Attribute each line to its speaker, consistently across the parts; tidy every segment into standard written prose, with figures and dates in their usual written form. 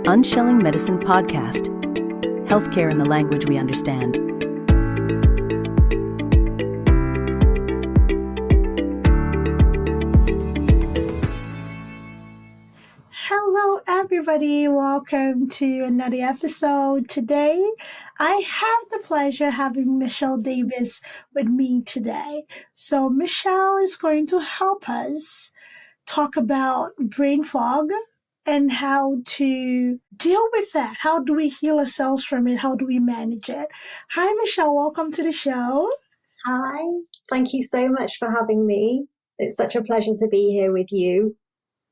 Speaker 1: Unshelling Medicine Podcast. Healthcare in the language we understand.
Speaker 2: Hello, everybody. Welcome to another episode. Today, I have the pleasure of having Michelle Davies with me today. So Michelle is going to help us talk about brain fog and how to deal with that. How do we heal ourselves from it? How do we manage it? Hi, Michelle. Welcome to the show.
Speaker 3: Hi. Thank you so much for having me. It's such a pleasure to be here with you.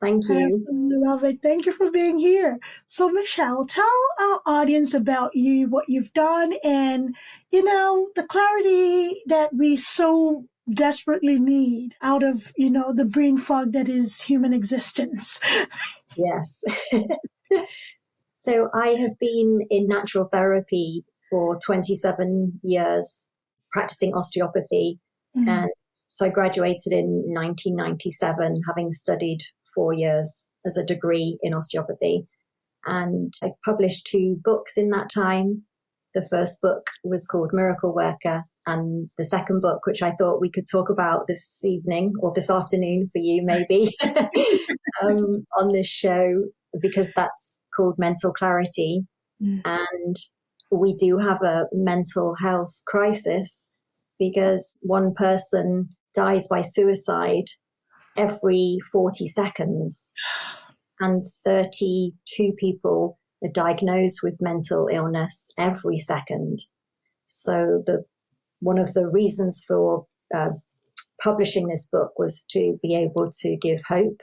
Speaker 3: Thank you.
Speaker 2: I absolutely love it. Thank you for being here. So, Michelle, tell our audience about you, what you've done, and, the clarity that we so desperately need out of, the brain fog that is human existence.
Speaker 3: Yes. So I have been in natural therapy for 27 years, practicing osteopathy. And so I graduated in 1997, having studied 4 years as a degree in osteopathy. And I've published 2 books in that time. The first book was called Miracle Worker, and the second book, which I thought we could talk about this evening or this afternoon for you maybe on this show, because that's called Mental Clarity. And we do have a mental health crisis because one person dies by suicide every 40 seconds, and 32 people are diagnosed with mental illness every second. So one of the reasons for publishing this book was to be able to give hope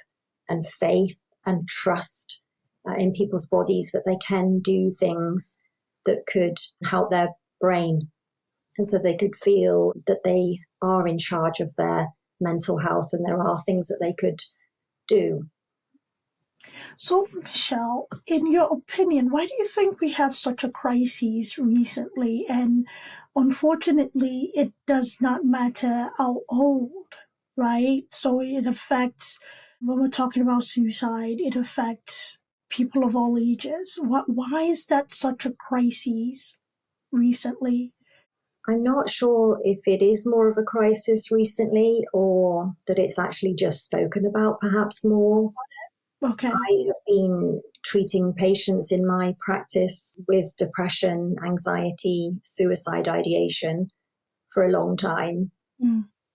Speaker 3: and faith and trust in people's bodies that they can do things that could help their brain, and so they could feel that they are in charge of their mental health and there are things that they could do.
Speaker 2: So, Michelle, in your opinion, why do you think we have such a crisis recently? And unfortunately, it does not matter how old, right? So it affects, when we're talking about suicide, it affects people of all ages. Why is that such a crisis recently?
Speaker 3: I'm not sure if it is more of a crisis recently or that it's actually just spoken about perhaps more.
Speaker 2: Okay.
Speaker 3: I have been treating patients in my practice with depression, anxiety, suicide ideation for a long time.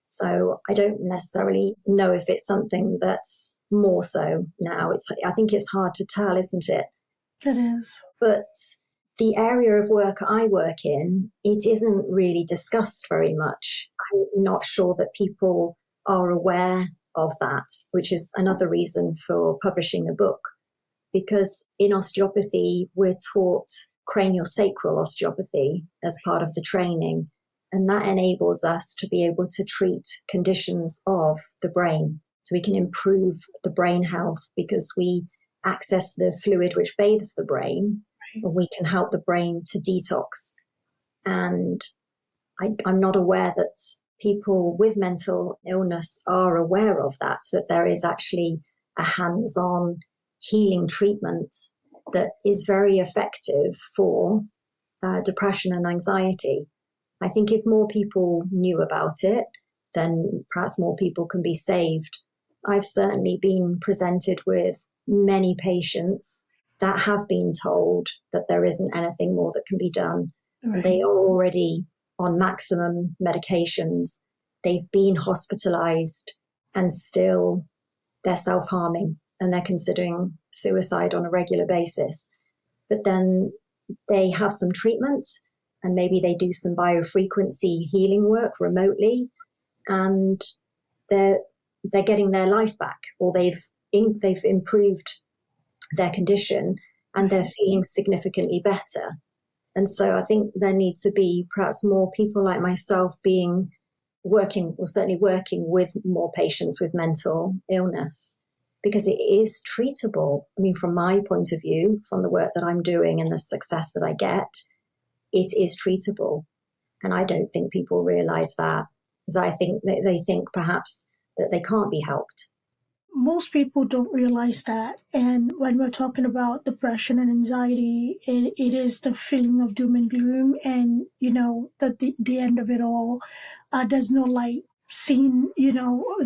Speaker 3: So I don't necessarily know if it's something that's more so now. I think it's hard to tell, isn't it?
Speaker 2: It is.
Speaker 3: But the area of work I work in, it isn't really discussed very much. I'm not sure that people are aware of that, which is another reason for publishing the book. Because in osteopathy, we're taught craniosacral osteopathy as part of the training. And that enables us to be able to treat conditions of the brain. So we can improve the brain health because we access the fluid which bathes the brain. We can help the brain to detox. And I'm not aware that people with mental illness are aware of that there is actually a hands-on healing treatment that is very effective for depression and anxiety. I think if more people knew about it, then perhaps more people can be saved. I've certainly been presented with many patients that have been told that there isn't anything more that can be done. Right. They are already on maximum medications. They've been hospitalized and still they're self-harming and they're considering suicide on a regular basis. But then they have some treatments and maybe they do some biofrequency healing work remotely and they're getting their life back, or they've improved their condition and they're feeling significantly better. And so I think there needs to be perhaps more people like myself working with more patients with mental illness, because it is treatable. I mean, from my point of view, from the work that I'm doing and the success that I get, it is treatable. And I don't think people realize that, because I think they think perhaps that they can't be helped.
Speaker 2: most people don't realize that. And when we're talking about depression and anxiety, it is the feeling of doom and gloom, and that the end of it all, there's no light seen,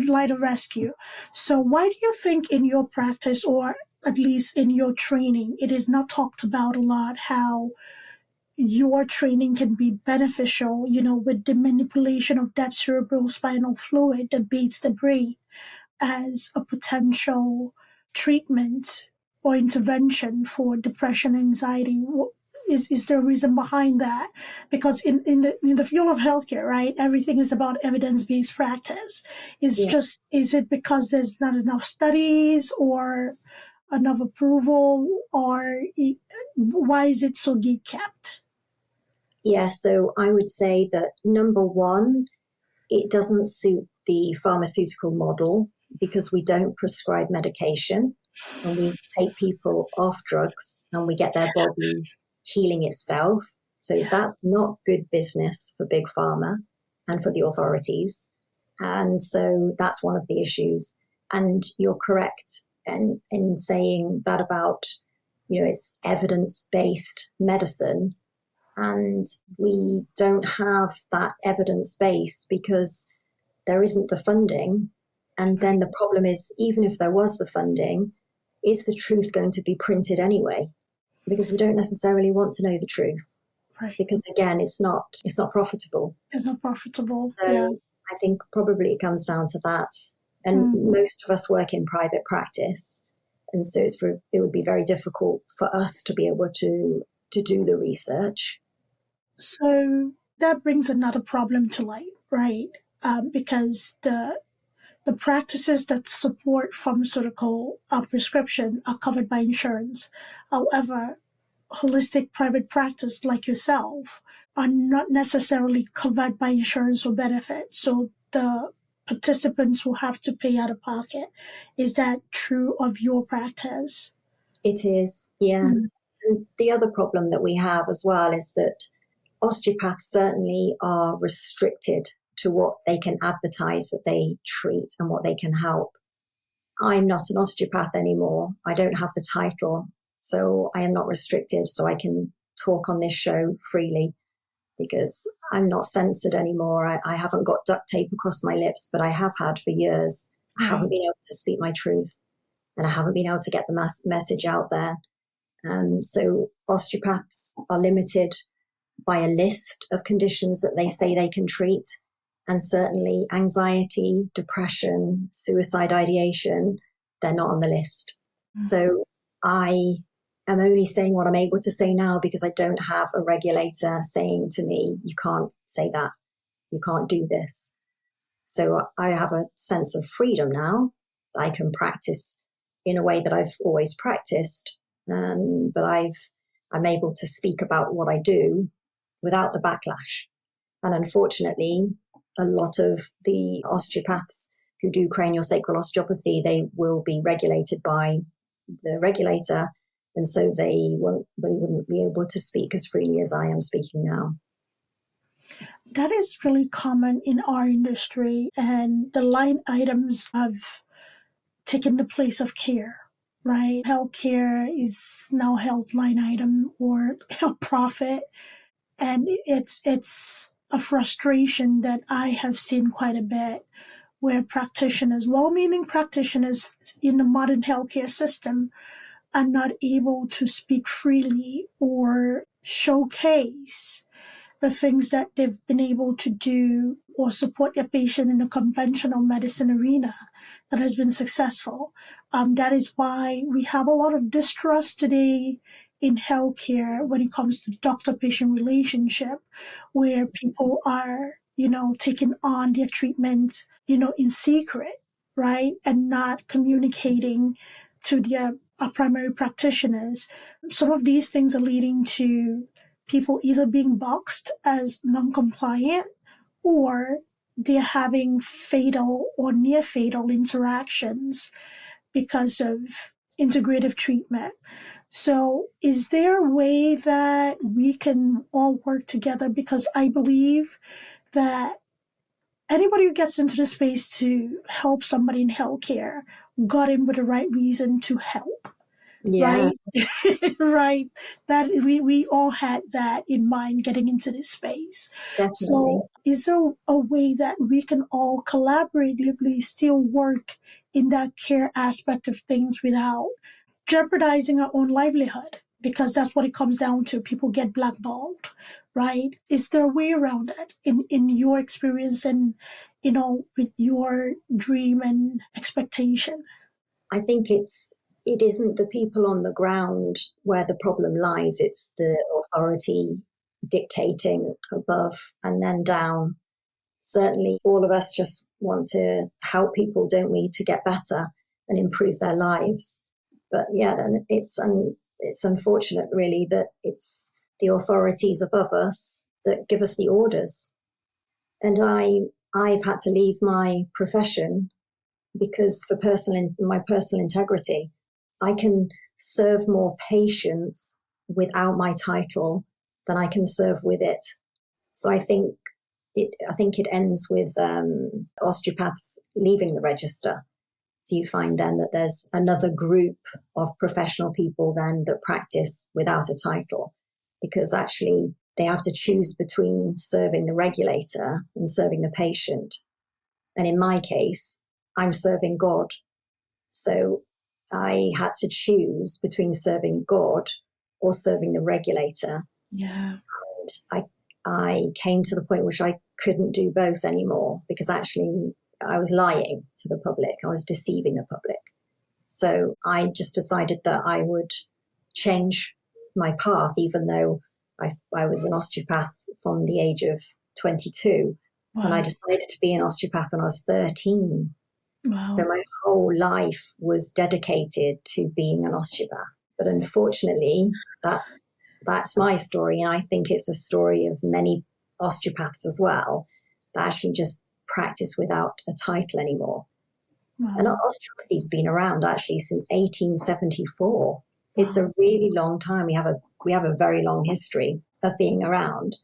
Speaker 2: light of rescue. So why do you think in your practice, or at least in your training, it is not talked about a lot how your training can be beneficial, with the manipulation of that cerebrospinal fluid that bathes the brain as a potential treatment or intervention for depression and anxiety? Is there a reason behind that? Because in the field of healthcare, right, everything is about evidence-based practice. Is it because there's not enough studies or enough approval, or why is it so gate kept?
Speaker 3: Yeah, so I would say that number one, it doesn't suit the pharmaceutical model because we don't prescribe medication and we take people off drugs and we get their body healing itself. So that's not good business for Big Pharma and for the authorities. And so that's one of the issues. And you're correct in saying that about, it's evidence-based medicine. And we don't have that evidence base because there isn't the funding. And then the problem is, even if there was the funding, is the truth going to be printed anyway? Because they don't necessarily want to know the truth.
Speaker 2: Right.
Speaker 3: Because again, it's not profitable.
Speaker 2: It's not profitable.
Speaker 3: So
Speaker 2: yeah.
Speaker 3: I think probably it comes down to that. And most of us work in private practice. And so it would be very difficult for us to be able to do the research.
Speaker 2: So that brings another problem to light, right? Because the practices that support pharmaceutical prescription are covered by insurance. However, holistic private practice like yourself are not necessarily covered by insurance or benefit. So the participants will have to pay out of pocket. Is that true of your practice?
Speaker 3: It is, yeah. And the other problem that we have as well is that osteopaths certainly are restricted to what they can advertise that they treat and what they can help. I'm not an osteopath anymore. I don't have the title, so I am not restricted, so I can talk on this show freely because I'm not censored anymore. I haven't got duct tape across my lips, but I have had for years. I haven't been able to speak my truth, and I haven't been able to get the message out there. So osteopaths are limited by a list of conditions that they say they can treat. And certainly anxiety, depression, suicide ideation, they're not on the list. So I am only saying what I'm able to say now because I don't have a regulator saying to me, you can't say that, you can't do this. So I have a sense of freedom now. I can practice in a way that I've always practiced, but I'm able to speak about what I do without the backlash. And unfortunately, a lot of the osteopaths who do craniosacral osteopathy, they will be regulated by the regulator. And so they wouldn't be able to speak as freely as I am speaking now.
Speaker 2: That is really common in our industry, and the line items have taken the place of care, right? Healthcare is now health line item or health profit. And it's a frustration that I have seen quite a bit, where practitioners, well-meaning practitioners in the modern healthcare system, are not able to speak freely or showcase the things that they've been able to do or support their patient in the conventional medicine arena that has been successful. That is why we have a lot of distrust today in healthcare when it comes to doctor-patient relationship, where people are, taking on their treatment, in secret, right? And not communicating to their primary practitioners. Some of these things are leading to people either being boxed as non-compliant or they're having fatal or near fatal interactions because of integrative treatment. So is there a way that we can all work together? Because I believe that anybody who gets into the space to help somebody in healthcare got in with the right reason to help.
Speaker 3: Yeah,
Speaker 2: Right. Right. That we all had that in mind getting into this space.
Speaker 3: definitely.
Speaker 2: So is there a way that we can all collaboratively still work in that care aspect of things without jeopardizing our own livelihood? Because that's what it comes down to. People get blackballed, right? Is there a way around it in your experience and, with your dream and expectation?
Speaker 3: I think it isn't the people on the ground where the problem lies. It's the authority dictating above and then down. Certainly, all of us just want to help people, don't we, to get better and improve their lives. But yeah, and it's unfortunate, really, that it's the authorities above us that give us the orders. And I've had to leave my profession because for my personal integrity, I can serve more patients without my title than I can serve with it. So I think it ends with osteopaths leaving the register. So you find then that there's another group of professional people then that practice without a title, because actually they have to choose between serving the regulator and serving the patient. And in my case, I'm serving God. So I had to choose between serving God or serving the regulator.
Speaker 2: Yeah.
Speaker 3: And I came to the point which I couldn't do both anymore, because actually I was lying to the public. I was deceiving the public. So I just decided that I would change my path, even though I was an osteopath from the age of 22.
Speaker 2: Wow.
Speaker 3: And I decided to be an osteopath when I was 13.
Speaker 2: Wow.
Speaker 3: So my whole life was dedicated to being an osteopath. But unfortunately, that's my story. And I think it's a story of many osteopaths as well that actually just practice without a title anymore.
Speaker 2: Wow.
Speaker 3: And osteopathy's been around actually since 1874. It's a really long time. We have a very long history of being around.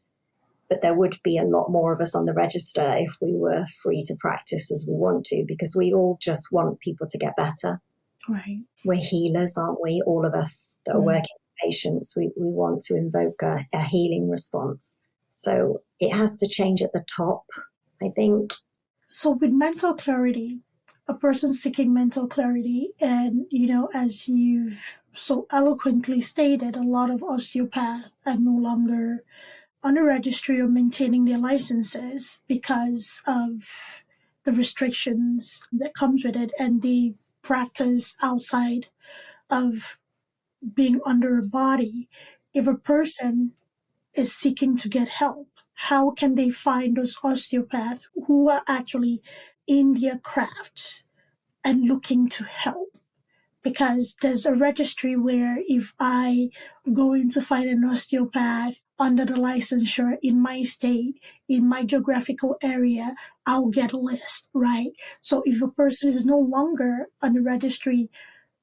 Speaker 3: But there would be a lot more of us on the register if we were free to practice as we want to, because we all just want people to get better.
Speaker 2: Right.
Speaker 3: We're healers, aren't we? All of us that are working with patients, we want to invoke a healing response. So it has to change at the top, I think.
Speaker 2: So with mental clarity, a person seeking mental clarity, and, as you've so eloquently stated, a lot of osteopaths are no longer on the registry or maintaining their licenses because of the restrictions that comes with it, and they practice outside of being under a body. If a person is seeking to get help, how can they find those osteopaths who are actually in their crafts and looking to help? Because there's a registry where if I go in to find an osteopath under the licensure in my state, in my geographical area, I'll get a list, right? So if a person is no longer on the registry,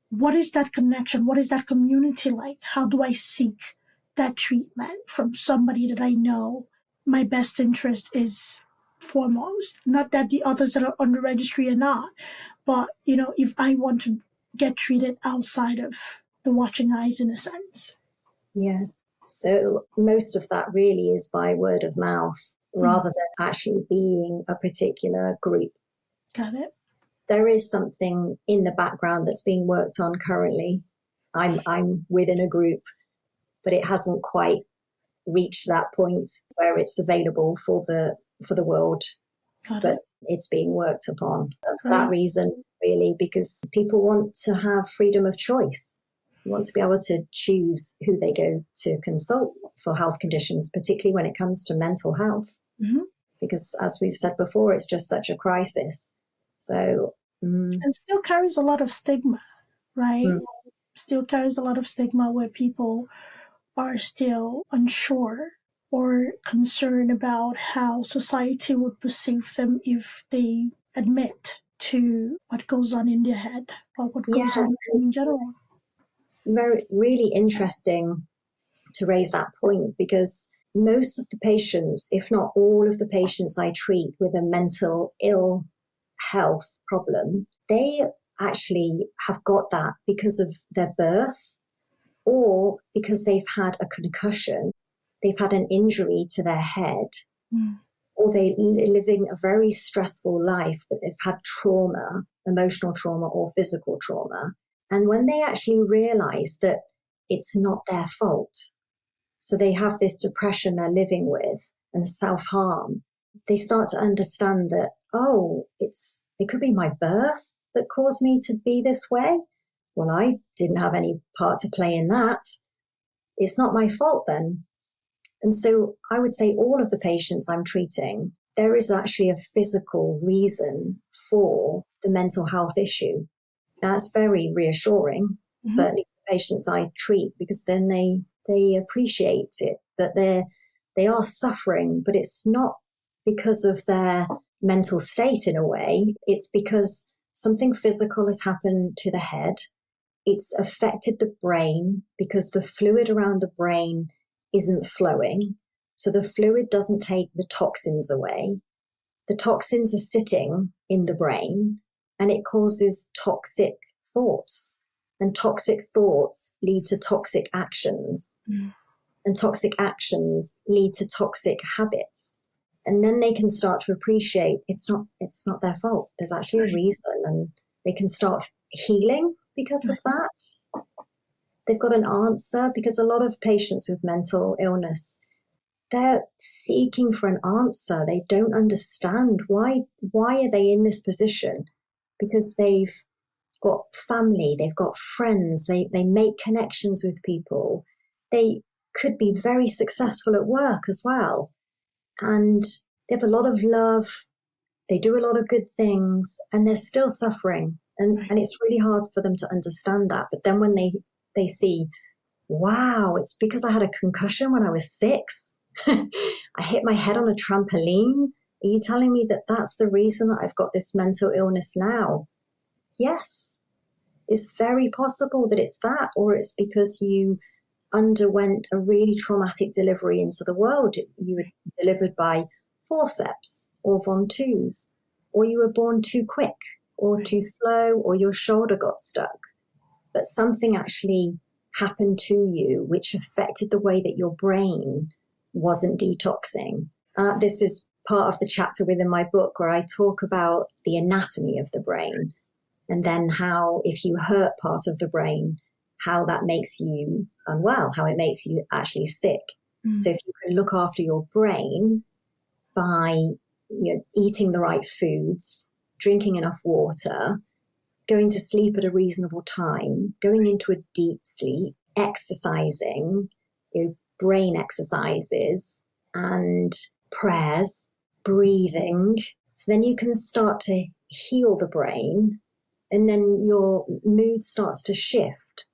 Speaker 2: what is that connection? What is that community like? How do I seek that treatment from somebody that I know my best interest is foremost? Not that the others that are on the registry are not, but, if I want to get treated outside of the watching eyes in a sense.
Speaker 3: Yeah. So most of that really is by word of mouth rather than actually being a particular group.
Speaker 2: Got it.
Speaker 3: There is something in the background that's being worked on currently. I'm within a group, but it hasn't quite reached that point where it's available for the world. But it's being worked upon for that reason, really, because people want to have freedom of choice. They want to be able to choose who they go to consult for health conditions, particularly when it comes to mental health.
Speaker 2: Mm-hmm.
Speaker 3: Because as we've said before, it's just such a crisis. So,
Speaker 2: and still carries a lot of stigma, right? Still carries a lot of stigma where people are still unsure or concerned about how society would perceive them if they admit to what goes on in their head or what goes on in general.
Speaker 3: Really interesting to raise that point, because most of the patients, if not all of the patients I treat with a mental ill health problem, they actually have got that because of their birth or because they've had a concussion, they've had an injury to their head, or they're living a very stressful life, but they've had trauma, emotional trauma or physical trauma. And when they actually realize that it's not their fault, so they have this depression they're living with and self-harm, they start to understand that, oh, it could be my birth that caused me to be this way. Well, I didn't have any part to play in that. It's not my fault then. And so I would say all of the patients I'm treating, there is actually a physical reason for the mental health issue. That's very reassuring, certainly for patients I treat, because then they appreciate it, that they are suffering, but it's not because of their mental state in a way. It's because something physical has happened to the head. It's affected the brain because the fluid around the brain isn't flowing. So the fluid doesn't take the toxins away. The toxins are sitting in the brain and it causes toxic thoughts. And toxic thoughts lead to toxic actions. And toxic actions lead to toxic habits. And then they can start to appreciate it's not their fault. There's actually a reason, and they can start healing because of that. They've got an answer, because a lot of patients with mental illness, they're seeking for an answer. They don't understand why are they in this position, because they've got family, they've got friends, they make connections with people. They could be very successful at work as well. And they have a lot of love, they do a lot of good things, and they're still suffering. And it's really hard for them to understand that. But then when they see, wow, it's because I had a concussion when I was 6. I hit my head on a trampoline. Are you telling me that that's the reason that I've got this mental illness now? Yes, it's very possible that it's that, or it's because you underwent a really traumatic delivery into the world. You were delivered by forceps or Von-2s, or you were born too quick or too slow, or your shoulder got stuck. But something actually happened to you which affected the way that your brain wasn't detoxing. This is part of the chapter within my book where I talk about the anatomy of the brain, and then how if you hurt part of the brain, how that makes you unwell, how it makes you actually sick. So if you can look after your brain by eating the right foods, drinking enough water, going to sleep at a reasonable time, going into a deep sleep, exercising, brain exercises and prayers, breathing. So then you can start to heal the brain, and then your mood starts to shift.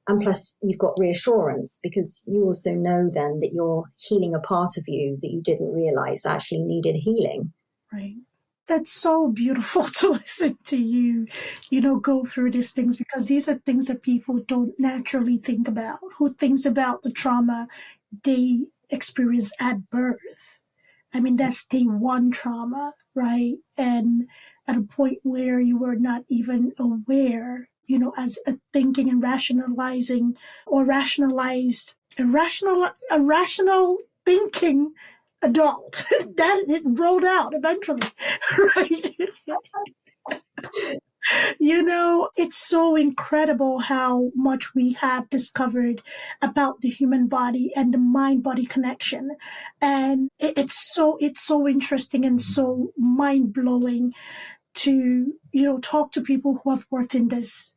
Speaker 3: And plus you've got reassurance, because you also know then that you're healing a part of you that you didn't realize actually needed healing.
Speaker 2: Right. That's so beautiful to listen to you, go through these things, because these are things that people don't naturally think about. Who thinks about the trauma they experience at birth? I mean, that's day one trauma, right? And at a point where you were not even aware, as a thinking and rationalizing or a rational thinking adult that it rolled out eventually, right? It's so incredible how much we have discovered about the human body and the mind-body connection. And it's so interesting and so mind-blowing to, talk to people who have worked in this,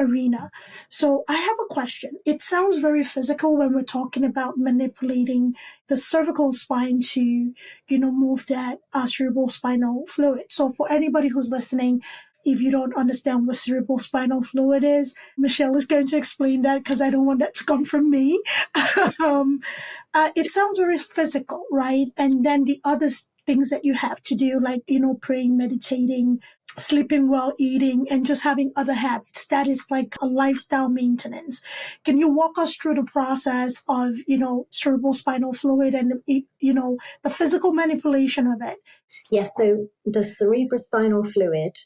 Speaker 2: arena. So I have a question. It sounds very physical when we're talking about manipulating the cervical spine to, move that cerebrospinal fluid. So for anybody who's listening, if you don't understand what cerebrospinal fluid is, Michelle is going to explain that, because I don't want that to come from me. It sounds very physical, right? And then the other things that you have to do, like, praying, meditating, sleeping well, eating, and just having other habits. That is like a lifestyle maintenance. Can you walk us through the process of, cerebrospinal fluid and, the physical manipulation of it?
Speaker 3: Yes, so the cerebrospinal fluid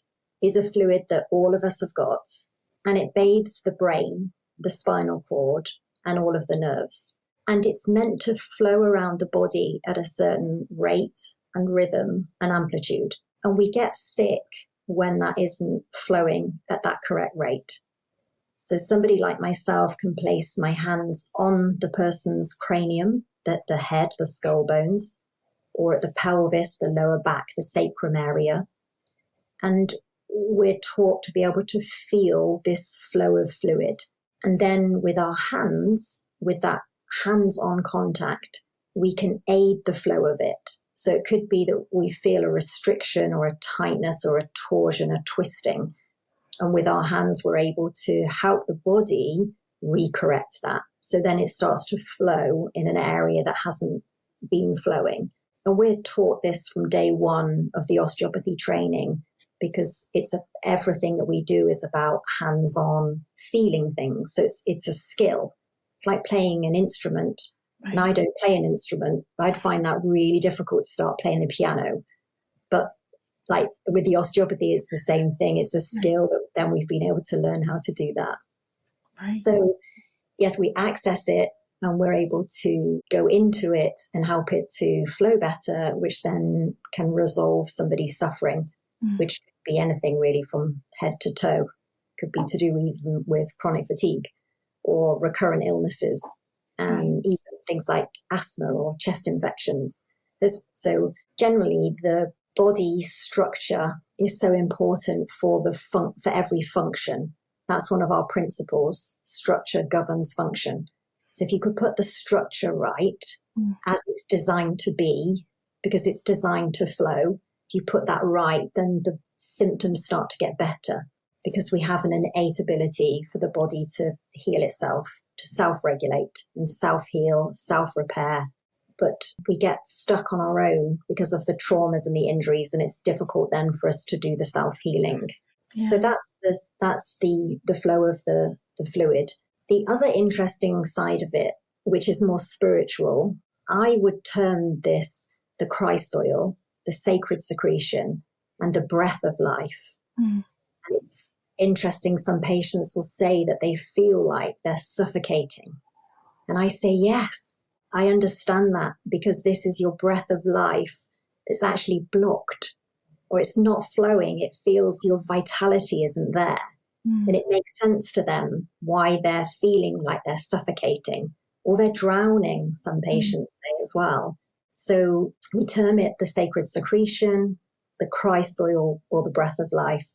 Speaker 3: is a fluid that all of us have got, and it bathes the brain, the spinal cord, and all of the nerves. And it's meant to flow around the body at a certain rate and rhythm and amplitude. And we get sick when that isn't flowing at that correct rate. So somebody like myself can place my hands on the person's cranium, the head, the skull bones, or at the pelvis, the lower back, the sacrum area. And we're taught to be able to feel this flow of fluid. And then with our hands, with that hands-on contact, we can aid the flow of it. So it could be that we feel a restriction or a tightness or a torsion, a twisting. And with our hands, we're able to help the body recorrect that. So then it starts to flow in an area that hasn't been flowing. And we're taught this from day one of the osteopathy training, because everything that we do is about hands-on feeling things. So it's a skill. It's like playing an instrument. Right. And I don't play an instrument. I'd find that really difficult to start playing the piano. But like with the osteopathy, it's the same thing. It's a skill that then we've been able to learn how to do that. Right. So yes, we access it and we're able to go into it and help it to flow better, which then can resolve somebody's suffering, which could be anything really from head to toe. Could be to do even with chronic fatigue or recurrent illnesses, and even things like asthma or chest infections. So generally, the body structure is so important for for every function. That's one of our principles. Structure governs function. So if you could put the structure right as it's designed to be, because it's designed to flow, if you put that right, then the symptoms start to get better, because we have an innate ability for the body to heal itself, to self-regulate and self-heal, self-repair. But we get stuck on our own because of the traumas and the injuries, and it's difficult then for us to do the self-healing. Yeah. So that's the flow of the fluid. The other interesting side of it, which is more spiritual, I would term this the Christ oil, the sacred secretion, and the breath of life. And it's interesting, some patients will say that they feel like they're suffocating. And I say, yes, I understand that, because this is your breath of life that's actually blocked, or it's not flowing. It feels your vitality isn't there. And it makes sense to them why they're feeling like they're suffocating, or they're drowning, some patients say as well. So we term it the sacred secretion, the Christ oil, or the breath of life,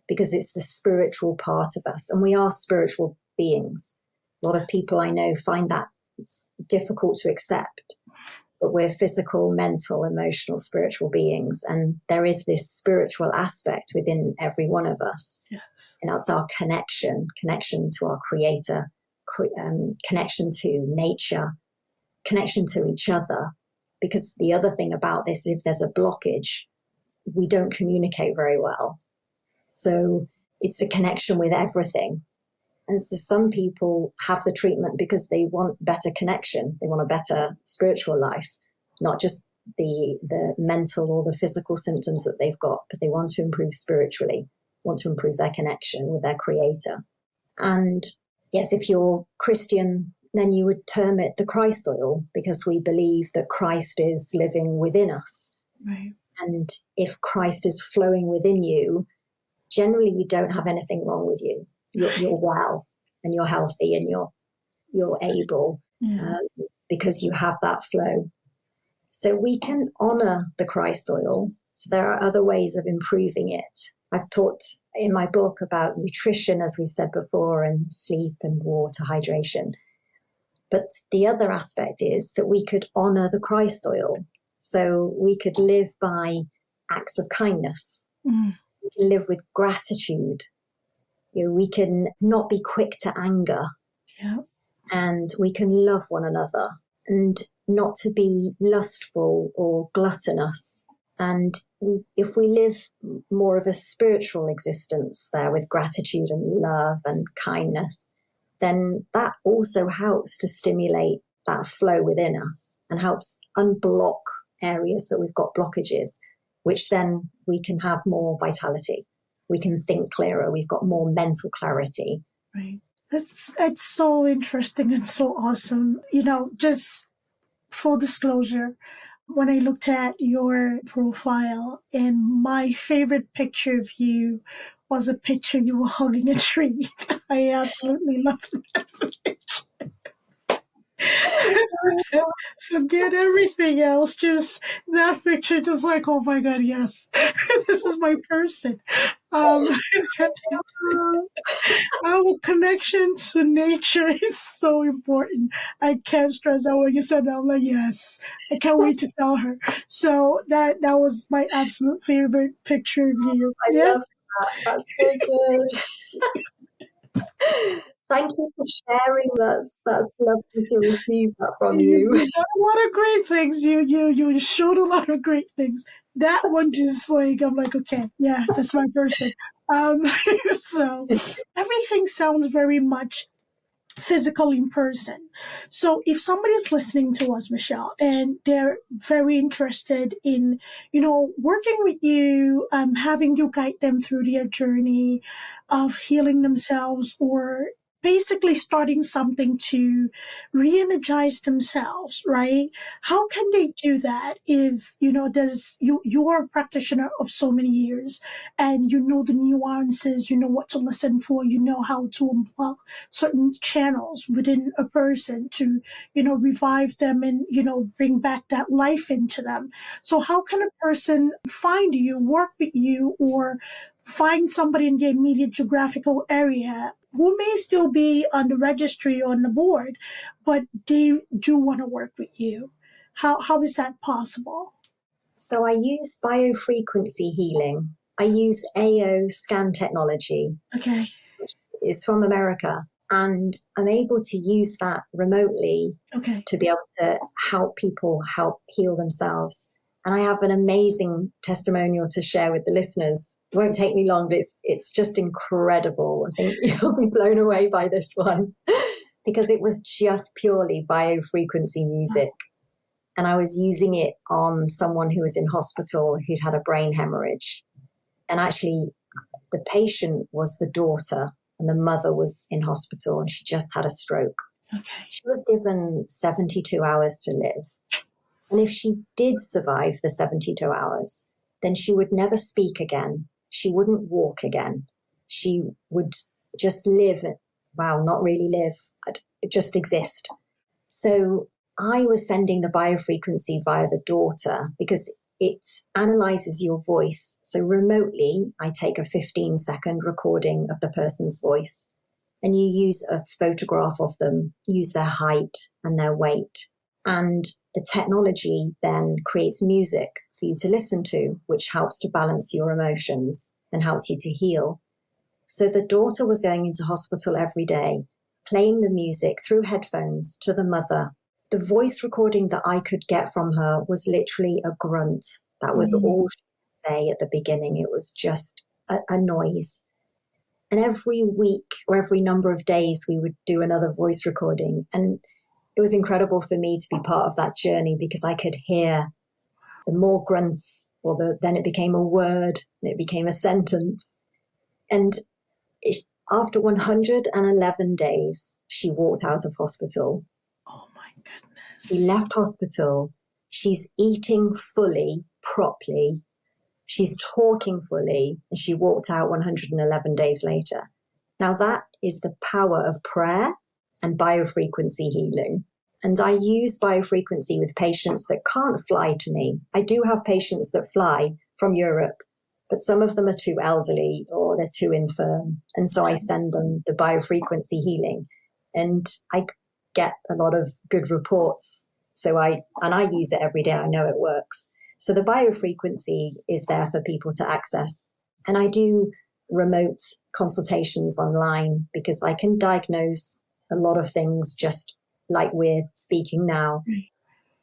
Speaker 3: because it's the spiritual part of us. And we are spiritual beings. A lot of people I know find that it's difficult to accept, but we're physical, mental, emotional, spiritual beings. And there is this spiritual aspect within every one of us. Yes. And that's our connection to our creator, connection to nature, connection to each other. Because the other thing about this, if there's a blockage, we don't communicate very well. So it's a connection with everything. And so some people have the treatment because they want better connection. They want a better spiritual life, not just the mental or the physical symptoms that they've got, but they want to improve spiritually, want to improve their connection with their creator. And yes, if you're Christian, then you would term it the Christ oil, because we believe that Christ is living within us. Right. And if Christ is flowing within you, generally you don't have anything wrong with you. You're well and you're healthy and you're able, because you have that flow. So we can honor the Christ oil. So there are other ways of improving it. I've talked in my book about nutrition, as we've said before, and sleep and water, hydration. But the other aspect is that we could honor the Christ oil. So we could live by acts of kindness. We can live with gratitude. We can not be quick to anger. Yeah. And we can love one another, and not to be lustful or gluttonous. And if we live more of a spiritual existence there with gratitude and love and kindness, then that also helps to stimulate that flow within us and helps unblock areas that we've got blockages, which then we can have more vitality. We can think clearer. We've got more mental clarity.
Speaker 2: Right. It's so interesting and so awesome. Just full disclosure, when I looked at your profile, and my favorite picture of you was a picture you were hugging a tree. I absolutely loved that picture. Forget everything else. Just that picture, just like, oh my God, yes, this is my person. Um, our connection to nature is so important. I can't stress that when you said that. I'm like, yes, I can't wait to tell her. So that was my absolute favorite picture of you.
Speaker 3: I love that. That's so good. Thank you for sharing. That's lovely to receive that from you.
Speaker 2: You got a lot of great things. You showed a lot of great things. That one just like, I'm like, okay, yeah, that's my person. So everything sounds very much physical in person. So if somebody's listening to us, Michelle, and they're very interested in, working with you, having you guide them through their journey of healing themselves, or basically starting something to re-energize themselves, right? How can they do that if, you are a practitioner of so many years, and you know the nuances, you know what to listen for, you know how to unplug certain channels within a person to, revive them and, bring back that life into them. So how can a person find you, work with you, or find somebody in the immediate geographical area who may still be on the registry or on the board, but they do want to work with you? How is that possible?
Speaker 3: So I use biofrequency healing. I use AO scan technology,
Speaker 2: Okay.
Speaker 3: which is from America. And I'm able to use that remotely to be able to help people help heal themselves. And I have an amazing testimonial to share with the listeners. It won't take me long, but it's just incredible. I think you'll be blown away by this one because it was just purely biofrequency music. And I was using it on someone who was in hospital who'd had a brain hemorrhage. And actually, the patient was the daughter, and the mother was in hospital, and she just had a stroke.
Speaker 2: Okay.
Speaker 3: She was given 72 hours to live. And if she did survive the 72 hours, then she would never speak again. She wouldn't walk again. She would just live, well, not really live, just exist. So I was sending the biofrequency via the daughter because it analyzes your voice. So remotely, I take a 15-second recording of the person's voice, and you use a photograph of them, use their height and their weight. And the technology then creates music for you to listen to, which helps to balance your emotions and helps you to heal. So the daughter was going into hospital every day, playing the music through headphones to the mother. The voice recording that I could get from her was literally a grunt. That was all she could say at the beginning. It was just a noise. And every week or every number of days, we would do another voice recording. And it was incredible for me to be part of that journey because I could hear the more grunts, then it became a word, and it became a sentence. And after 111 days, she walked out of hospital.
Speaker 2: Oh my goodness.
Speaker 3: She left hospital. She's eating fully, properly. She's talking fully. And she walked out 111 days later. Now that is the power of prayer and biofrequency healing. And I use biofrequency with patients that can't fly to me. I do have patients that fly from Europe, but some of them are too elderly or they're too infirm. And so I send them the biofrequency healing, and I get a lot of good reports. So I use it every day. I know it works. So the biofrequency is there for people to access. And I do remote consultations online because I can diagnose a lot of things just like we're speaking now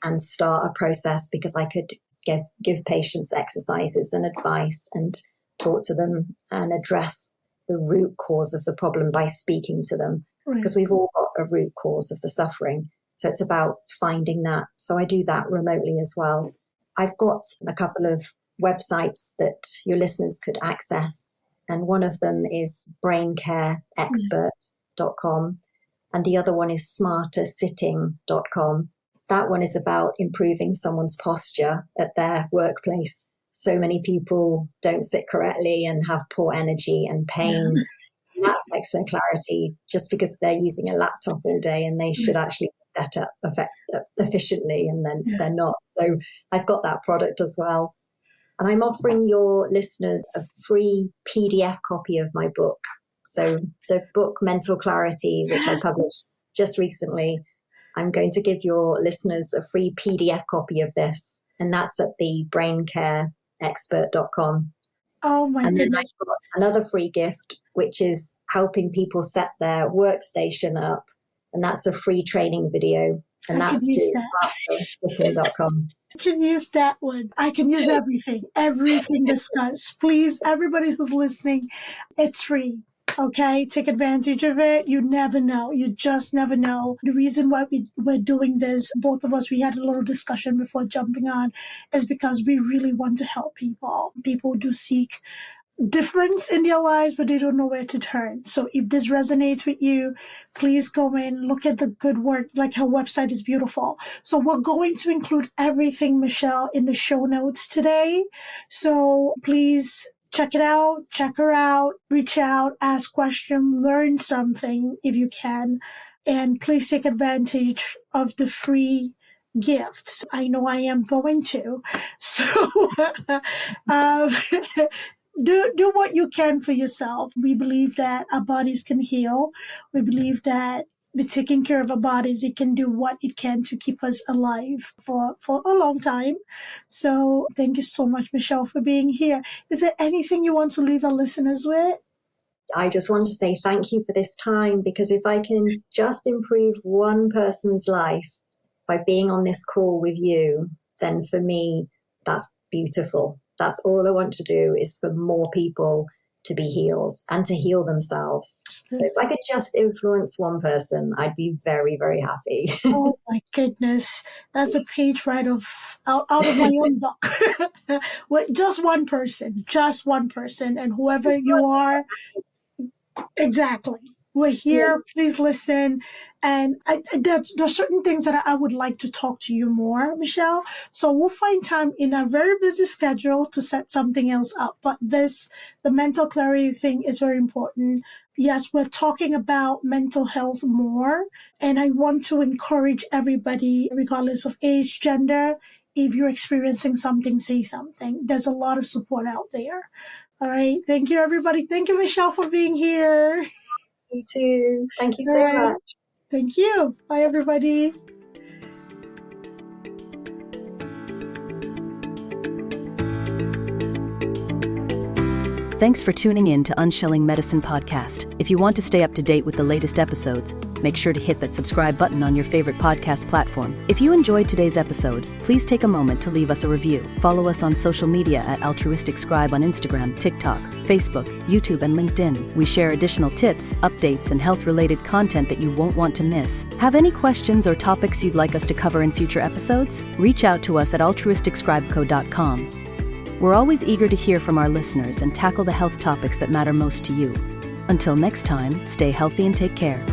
Speaker 3: and start a process because I could give patients exercises and advice and talk to them and address the root cause of the problem by speaking to them, because we've all got a root cause of the suffering. So it's about finding that. So I do that remotely as well. I've got a couple of websites that your listeners could access. And one of them is braincareexpert.com. And the other one is smartersitting.com. That one is about improving someone's posture at their workplace. So many people don't sit correctly and have poor energy and pain. That affects their clarity just because they're using a laptop all day, and they should actually set up efficiently, and then they're not. So I've got that product as well. And I'm offering your listeners a free PDF copy of my book. So the book Mental Clarity, which I published just recently, I'm going to give your listeners a free PDF copy of this. And that's at the braincareexpert.com.
Speaker 2: Oh my
Speaker 3: and
Speaker 2: goodness.
Speaker 3: Then I've got another free gift, which is helping people set their workstation up. And that's a free training video. And that's through smartersitting.com.
Speaker 2: I can use that one. I can use everything discussed. Please, everybody who's listening, it's free. Okay, take advantage of it. You never know. You just never know. The reason why we're doing this, both of us, we had a little discussion before jumping on, is because we really want to help people. People do seek difference in their lives, but they don't know where to turn. So if this resonates with you, please go in, look at the good work. Like, her website is beautiful. So we're going to include everything, Michelle, in the show notes today. So please check it out, check her out, reach out, ask questions, learn something if you can, and please take advantage of the free gifts. I know I am going to. So do what you can for yourself. We believe that our bodies can heal. We believe that by taking care of our bodies, it can do what it can to keep us alive for a long time. So thank you so much, Michelle, for being here. Is there anything you want to leave our listeners with?
Speaker 3: I just want to say thank you for this time, because if I can just improve one person's life by being on this call with you, then for me, that's beautiful. That's all I want to do, is for more people to be healed and to heal themselves. So if I could just influence one person, I'd be very, very happy.
Speaker 2: Oh my goodness. That's a page right out of my own book. With just one person, and whoever you are, exactly. We're here. Please listen. And there's certain things that I would like to talk to you more, Michelle. So we'll find time in a very busy schedule to set something else up. But the mental clarity thing is very important. Yes, we're talking about mental health more. And I want to encourage everybody, regardless of age, gender, if you're experiencing something, say something. There's a lot of support out there. All right. Thank you, everybody. Thank you, Michelle, for being here.
Speaker 3: You too. Thank you so much.
Speaker 2: Thank you. Bye, everybody.
Speaker 1: Thanks for tuning in to Unshelling Medicine Podcast. If you want to stay up to date with the latest episodes, make sure to hit that subscribe button on your favorite podcast platform. If you enjoyed today's episode, please take a moment to leave us a review. Follow us on social media at Altruistic Scribe on Instagram, TikTok, Facebook, YouTube, and LinkedIn. We share additional tips, updates, and health-related content that you won't want to miss. Have any questions or topics you'd like us to cover in future episodes? Reach out to us at altruisticscribeco.com. We're always eager to hear from our listeners and tackle the health topics that matter most to you. Until next time, stay healthy and take care.